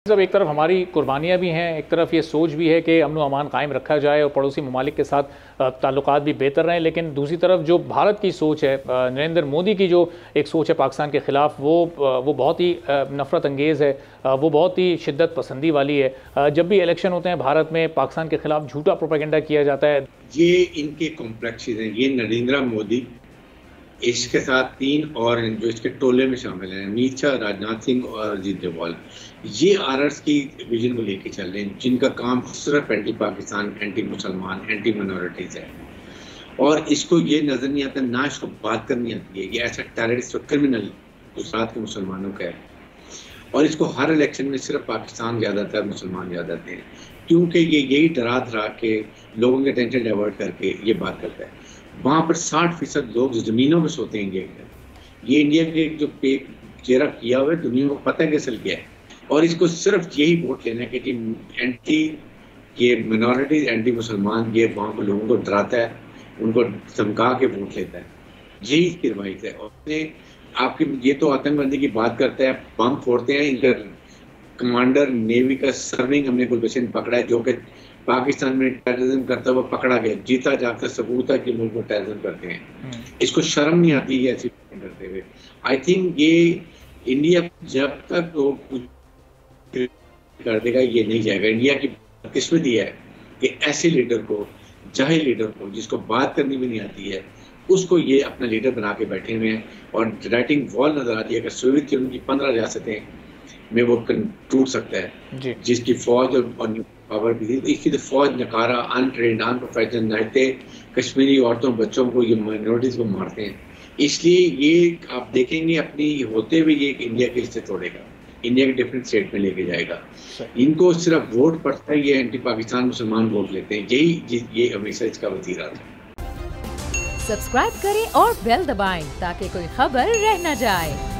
सब एक तरफ हमारी कुर्बानियाँ भी हैं, एक तरफ ये सोच भी है कि अमन अमान कायम रखा जाए और पड़ोसी ममालिक के साथ ताल्लुकात भी बेहतर रहें। लेकिन दूसरी तरफ जो भारत की सोच है, नरेंद्र मोदी की जो एक सोच है पाकिस्तान के ख़िलाफ़, वो बहुत ही नफ़रत अंगेज़ है, वो बहुत ही शिद्दत पसंदी वाली है। जब भी इलेक्शन होते हैं भारत में पाकिस्तान के ख़िलाफ़ झूठा प्रोपेगेंडा किया जाता है। ये इनके कॉम्प्लेक्सेस हैं। ये नरेंद्र मोदी, इसके साथ तीन और जो इसके टोले में शामिल हैं, अमित शाह, राजनाथ सिंह और अजीत डोभाल, ये आरएस की विजन को लेके चल रहे हैं, जिनका काम सिर्फ एंटी पाकिस्तान, एंटी मुसलमान, एंटी माइनॉरिटीज है। और इसको ये नजर नहीं आता, ना इसको बात करनी आती है। ये ऐसा टेररिस्ट और क्रिमिनल गुजरात के मुसलमानों का है, और इसको हर इलेक्शन में सिर्फ पाकिस्तान ज्यादातर, मुसलमान ज्यादातर हैं, क्योंकि ये यही डरा के लोगों के टेंशन डाइवर्ट करके ये बात करता है। वहाँ पर 60% लोग ज़मीनों में सोते हैं इंडिया के। ये इंडिया के जो पे चेहरा किया हुआ है, दुनिया को पता है कैसे क्या है, और इसको सिर्फ यही वोट लेना है कि एंटी ये मिनॉरिटीज, एंटी मुसलमान, ये वहाँ के लोगों को डराता है, उनको धमका के वोट लेता है। यही इसकी रवायत है। और आपकी ये तो आतंकवादी की बात करता है, बम फोड़ते हैं। इनका कमांडर नेवी का सर्विंग हमने गुलबशन पकड़ा है, जो कि पाकिस्तान में टेररिज्म करता हुआ पकड़ा गया, जीता जाकर सबूत है कि मुल्क में टेररिज्म करते हैं। इसको शर्म नहीं आती है ऐसी करते हुए। आई थिंक ये इंडिया जब तक वो कर देगा ये नहीं जाएगा। इंडिया की किस्मत ये है कि ऐसे लीडर को, जाहिल लीडर को, जिसको बात करनी भी नहीं आती है, उसको ये अपना लीडर बना के बैठे हुए हैं। और राइटिंग वॉल नजर आती है कि सोवियत यूनियन की 15 रियासतें में वो टूट सकता है, जिसकी फौज और पावर भी थी। इसकी तो फौज नकारा, अनट्रेंड, अनप्रोफेशनल, नहते कश्मीरी औरतों, बच्चों को, ये माइनॉरिटीज को मारते हैं। इसलिए ये आप देखेंगे अपनी होते हुए ये इंडिया के हिस्से तोड़ेगा, इंडिया के डिफरेंट स्टेट में लेके जाएगा। इनको सिर्फ वोट पड़ता है, ये एंटी पाकिस्तान मुसलमान वोट लेते हैं। ये हमेशा इसका वतीरा था। सब्सक्राइब करें और बेल दबाएं ताकि कोई खबर रह न जाए।